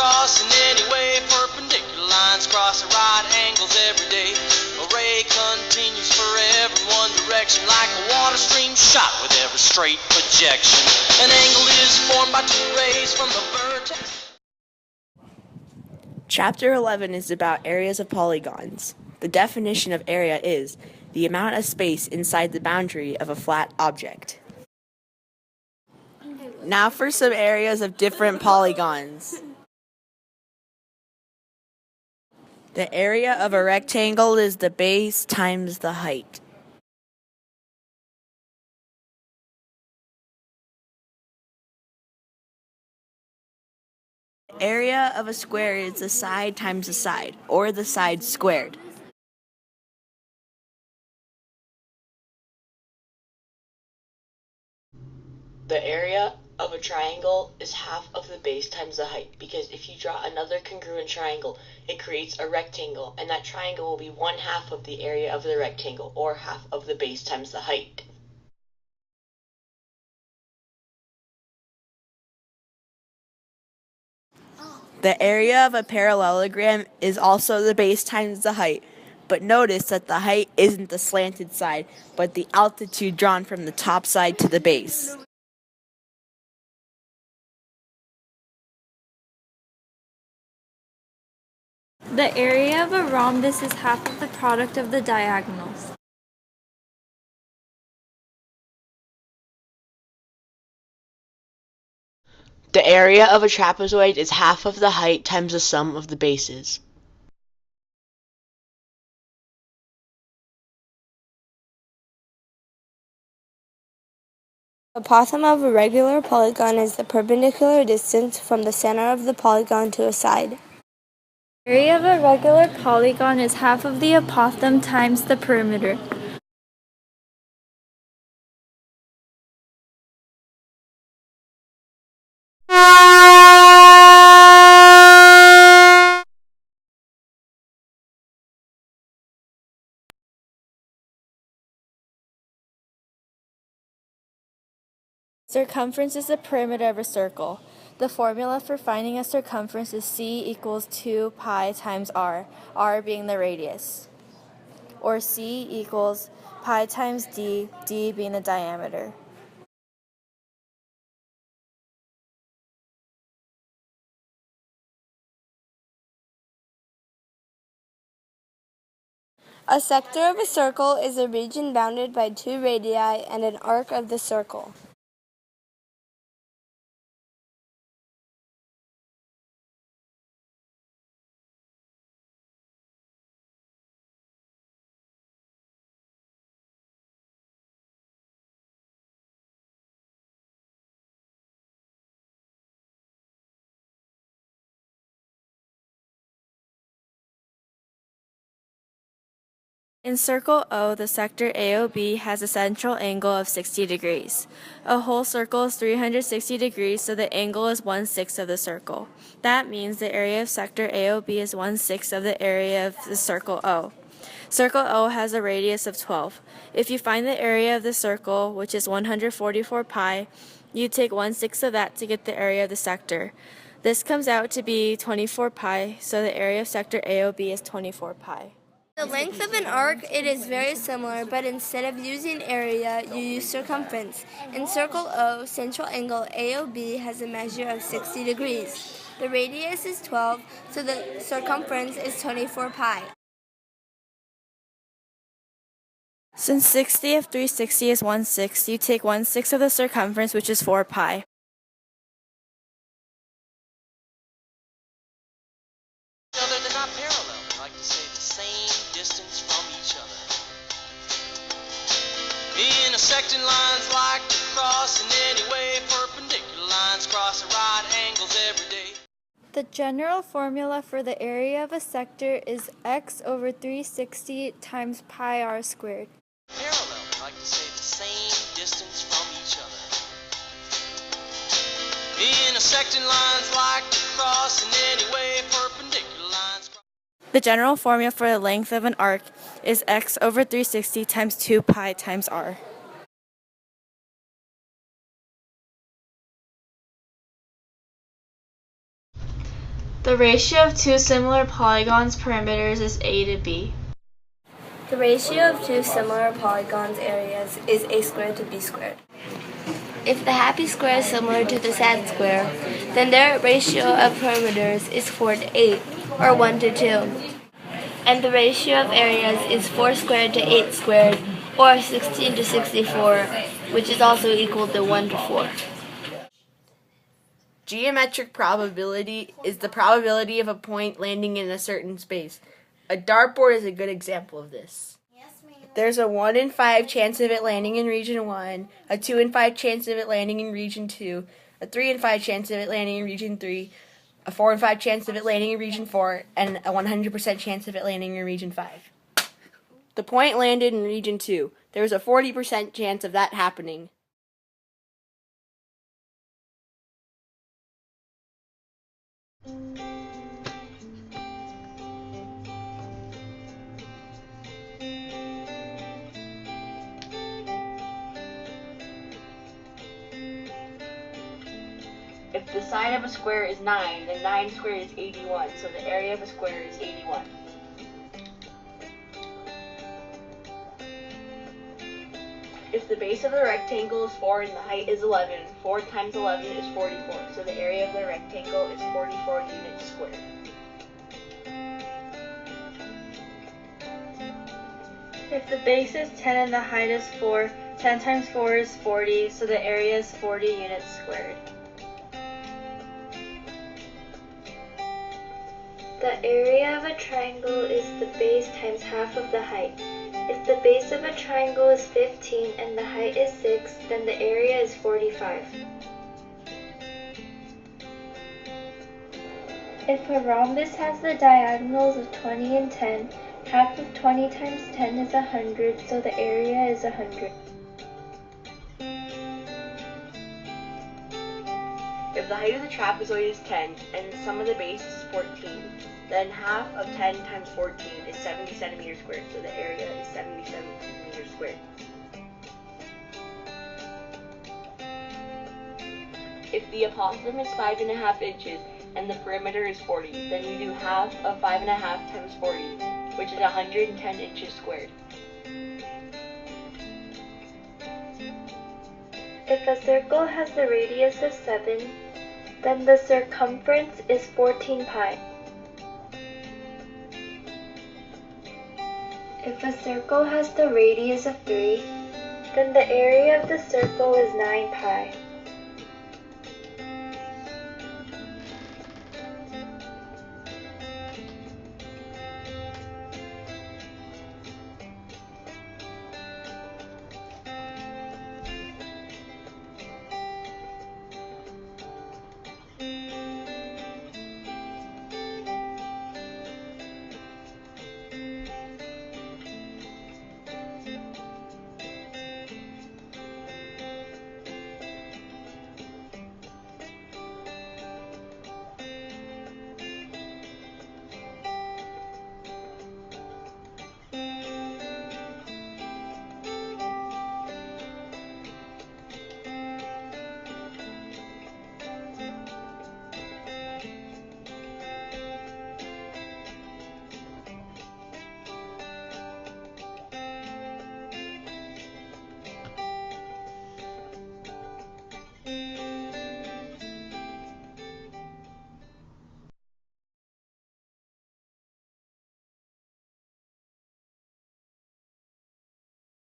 cross in any way. Perpendicular lines cross at right angles every day. A ray continues forever in one direction, like a water stream shot with every straight projection. An angle is formed by two rays from the vertex. Chapter 11 is about areas of polygons. The definition of area is the amount of space inside the boundary of a flat object. Now for some areas of different polygons. The area of a rectangle is the base times the height. The area of a square is the side times the side, or the side squared. The area of a triangle is half of the base times the height, because if you draw another congruent triangle, it creates a rectangle, and that triangle will be 1/2 of the area of the rectangle, or half of the base times the height. The area of a parallelogram is also the base times the height, but notice that the height isn't the slanted side, but the altitude drawn from the top side to the base. The area of a rhombus is half of the product of the diagonals. The area of a trapezoid is half of the height times the sum of the bases. The apothem of a regular polygon is the perpendicular distance from the center of the polygon to a side. The area of a regular polygon is half of the apothem times the perimeter. Circumference is the perimeter of a circle. The formula for finding a circumference is c equals 2 pi times r, r being the radius, or c equals pi times d, d being the diameter. A sector of a circle is a region bounded by two radii and an arc of the circle. In circle O, the sector AOB has a central angle of 60 degrees. A whole circle is 360 degrees, so the angle is 1/6 of the circle. That means the area of sector AOB is 1/6 of the area of the circle O. Circle O has a radius of 12. If you find the area of the circle, which is 144 pi, you take 1/6 of that to get the area of the sector. This comes out to be 24 pi, so the area of sector AOB is 24 pi. The length of an arc, it is very similar, but instead of using area, you use circumference. In circle O, central angle AOB has a measure of 60 degrees. The radius is 12, so the circumference is 24 pi. Since 60 of 360 is 1/6, you take 1/6 of the circumference, which is 4 pi. They're not parallel. I like to say the same distance from each other. Intersecting lines like to cross in any way. Perpendicular lines cross at right angles every day. The general formula for the area of a sector is x over 360 times pi r squared. Parallel. I like to say the same distance from each other. Intersecting lines like to cross in any way. Perpendicular lines. The general formula for the length of an arc is x over 360 times 2 pi times r. The ratio of two similar polygons' perimeters is A to B. The ratio of two similar polygons' areas is a squared to b squared. If the happy square is similar to the sad square, then their ratio of perimeters is 4 to 8, or 1 to 2. And the ratio of areas is 4 squared to 8 squared, or 16 to 64, which is also equal to 1 to 4. Geometric probability is the probability of a point landing in a certain space. A dartboard is a good example of this. There's a 1 in 5 chance of it landing in region 1, a 2 in 5 chance of it landing in region 2, a 3 in 5 chance of it landing in region 3, a 4 in 5 chance of it landing in region 4, and a 100% chance of it landing in region 5. The point landed in region 2. There was a 40% chance of that happening. If the side of a square is 9, then 9 squared is 81, so the area of a square is 81. If the base of the rectangle is 4 and the height is 11, 4 times 11 is 44, so the area of the rectangle is 44 units squared. If the base is 10 and the height is 4, 10 times 4 is 40, so the area is 40 units squared. The area of a triangle is the base times half of the height. If the base of a triangle is 15 and the height is 6, then the area is 45. If a rhombus has the diagonals of 20 and 10, half of 20 times 10 is 100, so the area is 100. If the height of the trapezoid is 10 and the sum of the base is 14, then half of 10 times 14 is 70 centimeters squared, so the area is 70 centimeters squared. If the apothem is 5.5 inches and the perimeter is 40, then you do half of 5.5 times 40, which is 110 inches squared. If a circle has the radius of 7, then the circumference is 14 pi. If a circle has the radius of 3, then the area of the circle is 9 pi.